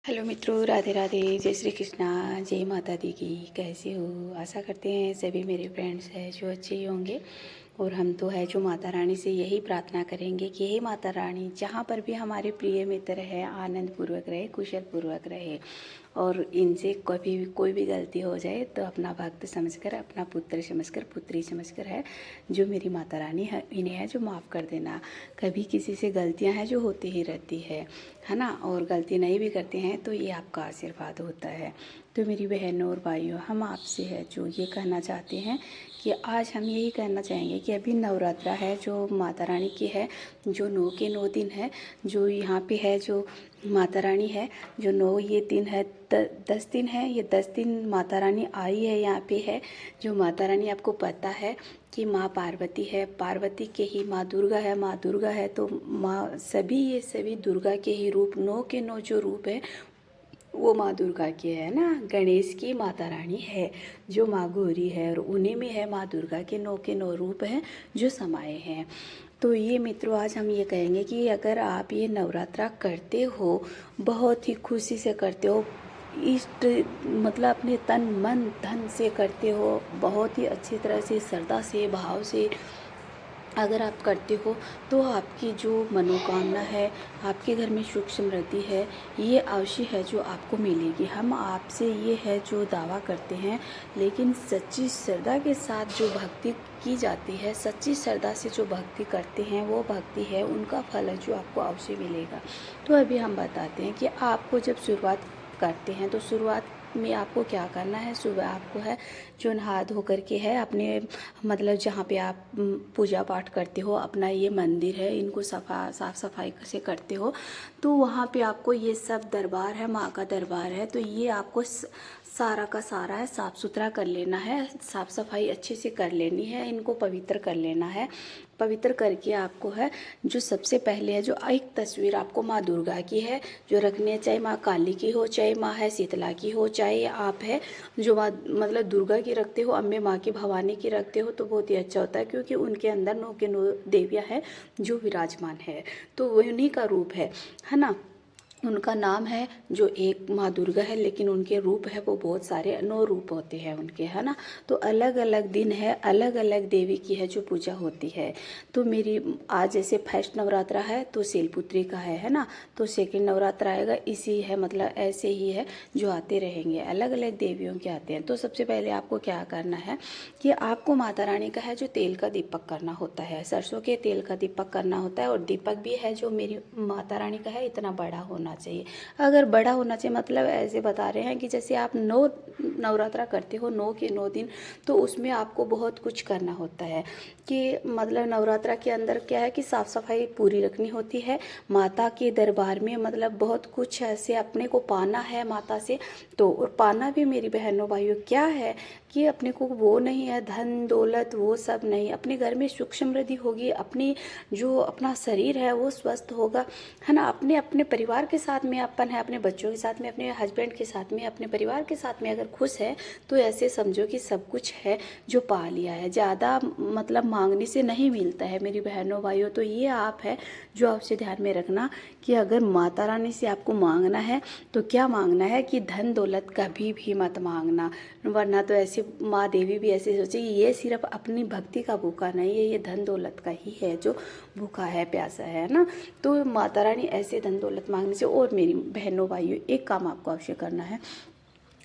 Hello मित्रों, राधे राधे, जय श्री कृष्णा, जय माता दी की। कैसे हो? आशा करते हैं सभी मेरे फ्रेंड्स हैं जो अच्छे ही होंगे। और हम तो है जो माता रानी से यही प्रार्थना करेंगे कि हे माता रानी, जहाँ पर भी हमारे प्रिय मित्र है आनंद पूर्वक रहे, कुशल पूर्वक रहे। और इनसे कभी भी कोई भी गलती हो जाए तो अपना भक्त समझकर, अपना पुत्र समझकर, पुत्री समझकर है जो मेरी माता रानी है, इन्हें है जो माफ़ कर देना। कभी किसी से गलतियां हैं जो होती ही रहती है ना। और गलती नहीं भी करते हैं तो ये आपका आशीर्वाद होता है। तो मेरी बहनों और भाइयों, हम आपसे है जो ये कहना चाहते हैं कि आज हम यही कहना चाहेंगे कि अभी नवरात्रा है जो माता रानी की है, जो 9 के 9 दिन है, जो यहाँ पे है जो माता रानी है, जो 9 ये दिन है, 10 दिन है, ये 10 दिन माता रानी आई है यहाँ पे है। जो माता रानी आपको पता है कि माँ पार्वती है, पार्वती के ही माँ दुर्गा है, माँ दुर्गा है तो माँ सभी ये सभी दुर्गा के ही रूप, 9 के 9 जो रूप है वो माँ दुर्गा के है ना। गणेश की माता रानी है जो माँ गौरी है, और उन्हीं में है माँ दुर्गा के 9 रूप हैं जो समाये हैं। तो ये मित्रों, आज हम ये कहेंगे कि अगर आप ये नवरात्रा करते हो, बहुत ही खुशी से करते हो, इष्ट मतलब अपने तन मन धन से करते हो, बहुत ही अच्छी तरह से, श्रद्धा से, भाव से अगर आप करते हो तो आपकी जो मनोकामना है, आपके घर में सुख समृद्धि है, ये अवश्य है जो आपको मिलेगी। हम आपसे ये है जो दावा करते हैं, लेकिन सच्ची श्रद्धा के साथ जो भक्ति की जाती है, सच्ची श्रद्धा से जो भक्ति करते हैं, वो भक्ति है, उनका फल है जो आपको अवश्य मिलेगा। तो अभी हम बताते हैं कि आपको जब शुरुआत करते हैं तो शुरुआत में आपको क्या करना है। सुबह आपको है जो नहा धो करके है अपने मतलब जहाँ पे आप पूजा पाठ करते हो, अपना ये मंदिर है, इनको साफ सफाई से करते हो, तो वहाँ पे आपको ये सब दरबार है, माँ का दरबार है, तो ये आपको सारा का सारा है साफ़ सुथरा कर लेना है, साफ़ सफाई अच्छे से कर लेनी है, इनको पवित्र कर लेना है। पवित्र करके आपको है जो सबसे पहले है जो एक तस्वीर आपको माँ दुर्गा की है जो रखनी है, चाहे माँ काली की हो, चाहे माँ है शीतला की हो, चाहे आप है जो माँ मतलब दुर्गा की रखते हो, अम्बे माँ की, भवानी की रखते हो, तो बहुत ही अच्छा होता है क्योंकि उनके अंदर 9 के 9 देवियाँ हैं जो विराजमान है, तो वह उन्हीं का रूप है ना। उनका नाम है जो एक माँ दुर्गा है, लेकिन उनके रूप है वो बहुत सारे, 9 रूप होते हैं उनके, है ना। तो अलग अलग दिन है, अलग अलग देवी की है जो पूजा होती है। तो मेरी आज जैसे फर्स्ट नवरात्रा है तो शैलपुत्री का है ना। तो सेकंड नवरात्रा आएगा, इसी है मतलब ऐसे ही है जो आते रहेंगे, अलग अलग देवियों के आते हैं। तो सबसे पहले आपको क्या करना है कि आपको माता रानी का है जो तेल का दीपक करना होता है, सरसों के तेल का दीपक करना होता है। और दीपक भी है जो मेरी माता रानी का है इतना बड़ा होना चाहिए। अगर बड़ा होना चाहिए मतलब ऐसे बता रहे हैं कि जैसे आप 9 नवरात्रा करते हो, 9 के 9 दिन, तो उसमें आपको बहुत कुछ करना होता है कि मतलब नवरात्रा के अंदर क्या है कि साफ़ सफाई पूरी रखनी होती है। माता के दरबार में मतलब बहुत कुछ ऐसे अपने को पाना है माता से। तो और पाना भी मेरी बहनों भाइयों क्या है कि अपने को वो नहीं है धन दौलत, वो सब नहीं, अपने घर में सुख समृद्धि होगी, अपनी जो अपना शरीर है वो स्वस्थ होगा, है ना। अपने अपने परिवार के साथ में अपन है, अपने बच्चों के साथ में, अपने हस्बैंड के साथ में, अपने परिवार के साथ में अगर खुश है तो ऐसे समझो कि सब कुछ है जो पा लिया है। ज़्यादा मतलब मांगने से नहीं मिलता है मेरी बहनों भाइयों। तो ये आप है जो आपसे ध्यान में रखना कि अगर माता रानी से आपको मांगना है तो क्या मांगना है कि धन दौलत कभी भी मत मांगना, वरना तो ऐसे माँ देवी भी ऐसे सोचे ये सिर्फ अपनी भक्ति का भूखा नहीं है, ये धन दौलत का ही है जो भूखा है, प्यासा है ना। तो माता रानी ऐसे धन दौलत मांगने से। और मेरी बहनों भाइयों, एक काम आपको अवश्य करना है,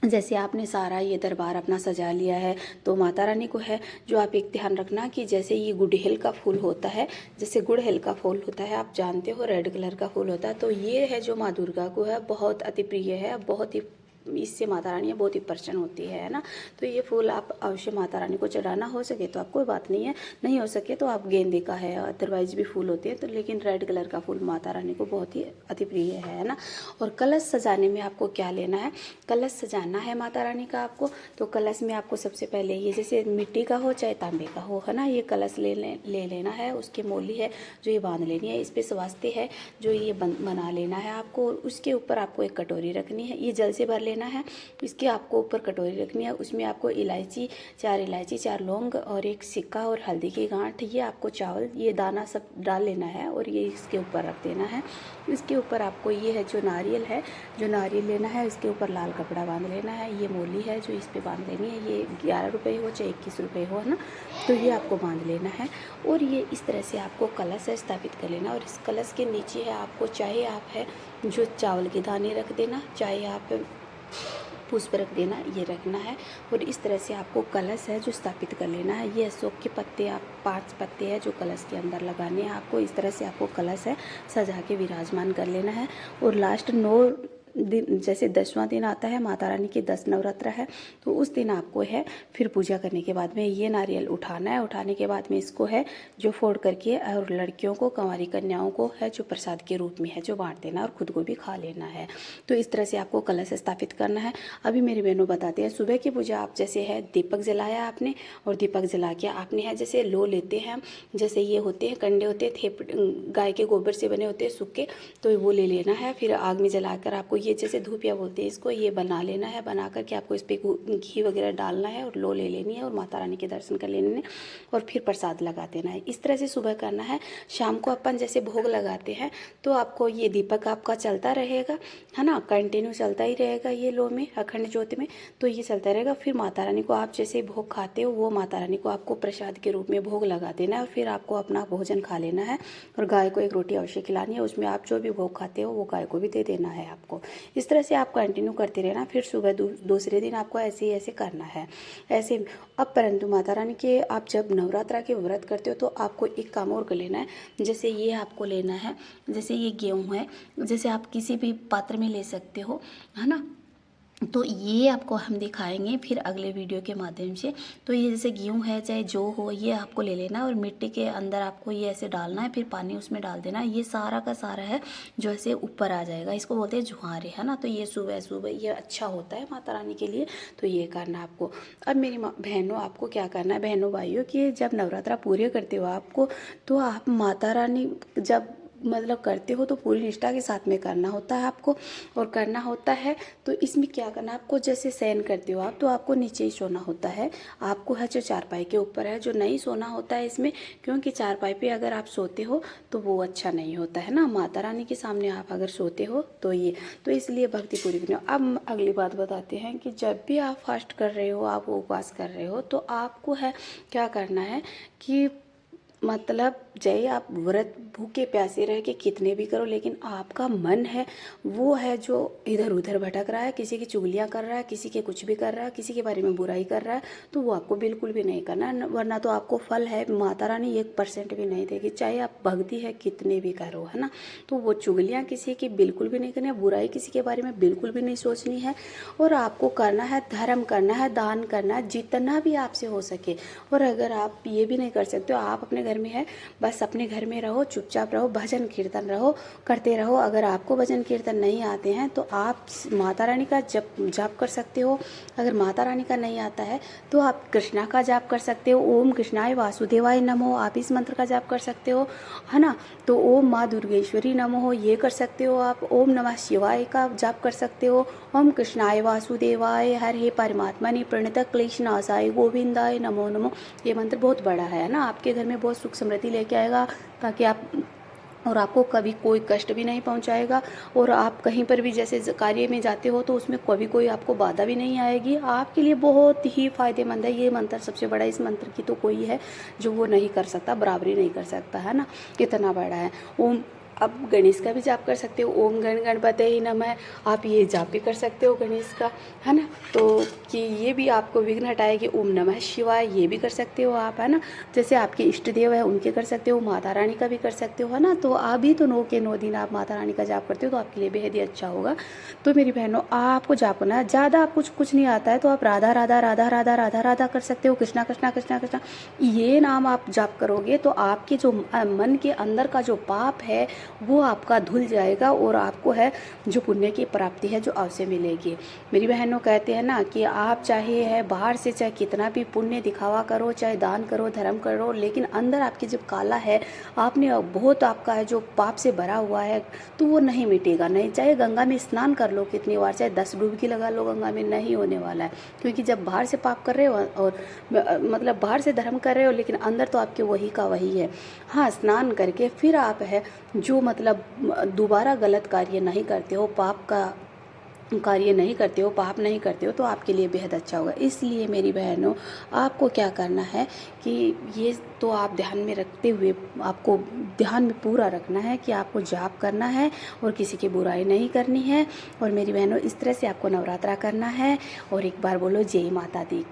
जैसे आपने सारा ये दरबार अपना सजा लिया है तो माता रानी को है जो आप एक ध्यान रखना कि जैसे ये गुड़हल का फूल होता है, जैसे गुड़हल का फूल होता है आप जानते हो, रेड कलर का फूल होता है, तो ये है जो माँ दुर्गा को है बहुत अति प्रिय है, बहुत ही इससे माता रानी बहुत ही प्रसन्न होती है ना। तो ये फूल आप अवश्य माता रानी को चढ़ाना, हो सके तो आप कोई बात नहीं है, नहीं हो सके तो आप गेंदे का है, अदरवाइज भी फूल होते हैं तो, लेकिन रेड कलर का फूल माता रानी को बहुत ही अति प्रिय है ना। और कलश सजाने में आपको क्या लेना है, कलश सजाना है माता रानी का आपको, तो कलश में आपको सबसे पहले ये जैसे मिट्टी का हो चाहे तांबे का हो, है ना, ये कलश ले लेना है, उसके मोली है जो ये बांध लेनी है, इस पर स्वास्ति है जो ये बना लेना है आपको। और उसके ऊपर आपको एक कटोरी रखनी है, ये जल से भर लेना लेना है। इसके आपको ऊपर कटोरी रखनी है, उसमें आपको इलायची, 4 लौंग और 1 सिक्का और हल्दी की गांठ, ये आपको चावल, ये दाना सब डाल लेना है और ये इसके ऊपर रख देना है। इसके ऊपर आपको ये है जो नारियल लेना है, इसके ऊपर लाल कपड़ा बांध लेना है। ये मोली है जो इस पर बांध लेनी है, ये 11 रुपये हो चाहे 21 रुपये हो, है ना, तो ये आपको बांध लेना है। और ये इस तरह से आपको कलश है स्थापित कर लेना। और इस कलश के नीचे है आपको, चाहे आप है जो चावल के दाने रख देना, चाहे आप पुष्प रख देना, ये रखना है। और इस तरह से आपको कलश है जो स्थापित कर लेना है। ये अशोक के पत्ते, आप 5 पत्ते हैं जो कलश के अंदर लगाने हैं आपको। इस तरह से आपको कलश है सजा के विराजमान कर लेना है। और लास्ट 9 दिन, जैसे 10वां दिन आता है, माता रानी के 10 नवरात्र है, तो उस दिन आपको है फिर पूजा करने के बाद में ये नारियल उठाना है। उठाने के बाद में इसको है जो फोड़ करके और लड़कियों को, कंवारी कन्याओं को है जो प्रसाद के रूप में है जो बांट देना और खुद को भी खा लेना है। तो इस तरह से आपको कलश स्थापित करना है। अभी मेरी बहनों बताते हैं, सुबह की पूजा आप जैसे है दीपक जलाया आपने, और दीपक जला के आपने है जैसे लो लेते हैं, जैसे ये होते हैं कंडे होते हैं, गाय के गोबर से बने होते हैं सूखे, तो वो ले लेना है। फिर आग में जलाकर आपको ये जैसे धूपिया बोलते हैं इसको, ये बना लेना है। बना करके आपको इस पर घी वगैरह डालना है और लो ले लेनी है और माता रानी के दर्शन कर लेने हैं और फिर प्रसाद लगा देना है। इस तरह से सुबह करना है। शाम को अपन जैसे भोग लगाते हैं तो आपको ये दीपक आपका चलता रहेगा, है ना, कंटिन्यू चलता ही रहेगा ये लो में, अखंड ज्योति में, तो ये चलता रहेगा। फिर माता रानी को आप जैसे भोग खाते हो, वो माता रानी को आपको प्रसाद के रूप में भोग लगा देना है और फिर आपको अपना भोजन खा लेना है। और गाय को 1 रोटी अवश्य खिलानी है, उसमें आप जो भी भोग खाते हो वो गाय को भी दे देना है आपको। इस तरह से आप कंटिन्यू करते रहना। फिर सुबह दूसरे दिन आपको ऐसे ही ऐसे करना है ऐसे। अब परंतु माता रानी के आप जब नवरात्रा के व्रत करते हो तो आपको एक काम और कर लेना है। जैसे ये आपको लेना है, जैसे ये गेहूँ है, जैसे आप किसी भी पात्र में ले सकते हो, है ना, तो ये आपको हम दिखाएंगे फिर अगले वीडियो के माध्यम से। तो ये जैसे गेहूँ है चाहे जो हो, ये आपको ले लेना है और मिट्टी के अंदर आपको ये ऐसे डालना है, फिर पानी उसमें डाल देना है। ये सारा का सारा है जो ऐसे ऊपर आ जाएगा, इसको बोलते हैं जुहारे, है ना। तो ये सुबह सुबह ये अच्छा होता है माता रानी के लिए, तो ये करना आपको। अब मेरी बहनों, आपको क्या करना है बहनों भाइयों, कि जब नवरात्रा पूरे करते हो आपको, तो आप माता रानी जब मतलब करते हो तो पूरी निष्ठा के साथ में करना होता है आपको। और करना होता है तो इसमें क्या करना है आपको, जैसे शयन करते हो आप तो आपको नीचे ही सोना होता है। आपको है जो चारपाई के ऊपर है जो नहीं सोना होता है इसमें, क्योंकि चारपाई पे अगर आप सोते हो तो वो अच्छा नहीं होता है ना। माता रानी के सामने आप अगर सोते हो तो ये, तो इसलिए भक्ति पूरी करनी हो। अब अगली बात बताते हैं कि जब भी आप फास्ट कर रहे हो, आप उपवास कर रहे हो, तो आपको है क्या करना है कि मतलब चाहे आप व्रत भूखे प्यासे रह के कितने भी करो, लेकिन आपका मन है वो है जो इधर उधर भटक रहा है, किसी की चुगलियाँ कर रहा है, किसी के कुछ भी कर रहा है, किसी के बारे में बुराई कर रहा है, तो वो आपको बिल्कुल भी नहीं करना, वरना तो आपको फल है माता रानी 1% भी नहीं देगी, चाहे आप भक्ति है कितने भी करो, है ना। तो वो चुगलियाँ किसी की बिल्कुल भी नहीं करनी है, बुराई किसी के बारे में बिल्कुल भी नहीं सोचनी है। और आपको करना है धर्म करना है, दान करना है जितना भी आपसे हो सके। और अगर आप ये भी नहीं कर सकते हो, आप अपने घर में है, बस अपने घर में रहो, चुपचाप रहो, भजन कीर्तन रहो, करते रहो। अगर आपको भजन कीर्तन नहीं आते हैं तो आप माता रानी का जाप कर सकते हो। अगर माता रानी का नहीं आता है तो आप कृष्णा का जाप कर सकते हो, ओम कृष्णाय वासुदेवाय नमो, आप इस मंत्र का जाप कर सकते हो, है ना। तो ओम माँ दुर्गेश्वरी नमो ये कर सकते हो आप। ओम नमः शिवाय का जाप कर सकते हो। ओम कृष्णाय वासुदेवाय हरे परमात्मा ने प्रणत क्लेश नाशाय गोविंदाय नमो नमो। ये मंत्र बहुत बड़ा है ना, आपके घर में बहुत सुख समृद्धि लेके आएगा, ताकि आप और आपको कभी कोई कष्ट भी नहीं पहुंचाएगा। और आप कहीं पर भी जैसे कार्य में जाते हो तो उसमें कभी कोई आपको बाधा भी नहीं आएगी, आपके लिए बहुत ही फायदेमंद है ये मंत्र। सबसे बड़ा इस मंत्र की तो कोई है जो वो नहीं कर सकता, बराबरी नहीं कर सकता, है ना, इतना बड़ा है। ओम, अब गणेश का भी जाप कर सकते हो, ओम गण गणपते ही नमः, आप ये जाप भी कर सकते हो गणेश का, है ना। तो कि ये भी आपको विघ्न हटाएगी। ओम नमः शिवाय ये भी कर सकते हो आप, है ना। जैसे आपके इष्ट देव है उनके कर सकते हो, माता रानी का भी कर सकते हो, है ना। तो अभी तो 9 के 9 दिन आप माता रानी का जाप करते हो तो आपके लिए बेहद ही अच्छा होगा। तो मेरी बहनों, आपको जाप करना है, ज़्यादा आप कुछ नहीं आता है तो आप राधा राधा राधा राधा राधा राधा कर सकते हो, कृष्णा कृष्णा कृष्णा कृष्णा ये नाम आप जाप करोगे तो आपके जो मन के अंदर का जो पाप है वो आपका धुल जाएगा और आपको है जो पुण्य की प्राप्ति है जो अवश्य मिलेगी। मेरी बहनों कहते हैं ना कि आप चाहे है बाहर से चाहे कितना भी पुण्य दिखावा करो, चाहे दान करो, धर्म करो, लेकिन अंदर आपकी जब काला है, आपने बहुत आपका है जो पाप से भरा हुआ है, तो वो नहीं मिटेगा। नहीं चाहे गंगा में स्नान कर लो कितनी बार, चाहे 10 डुबकी लगा लो, गंगा में नहीं होने वाला है। क्योंकि जब बाहर से पाप कर रहे हो और मतलब बाहर से धर्म कर रहे हो, लेकिन अंदर तो आपके वही का वही है। हाँ, स्नान करके फिर आप है जो मतलब दोबारा गलत कार्य नहीं करते हो, पाप का कार्य नहीं करते हो, पाप नहीं करते हो, तो आपके लिए बेहद अच्छा होगा। इसलिए मेरी बहनों, आपको क्या करना है कि ये तो आप ध्यान में रखते हुए, आपको ध्यान में पूरा रखना है कि आपको जाप करना है और किसी की बुराई नहीं करनी है। और मेरी बहनों, इस तरह से आपको नवरात्रा करना है। और एक बार बोलो जय माता दी।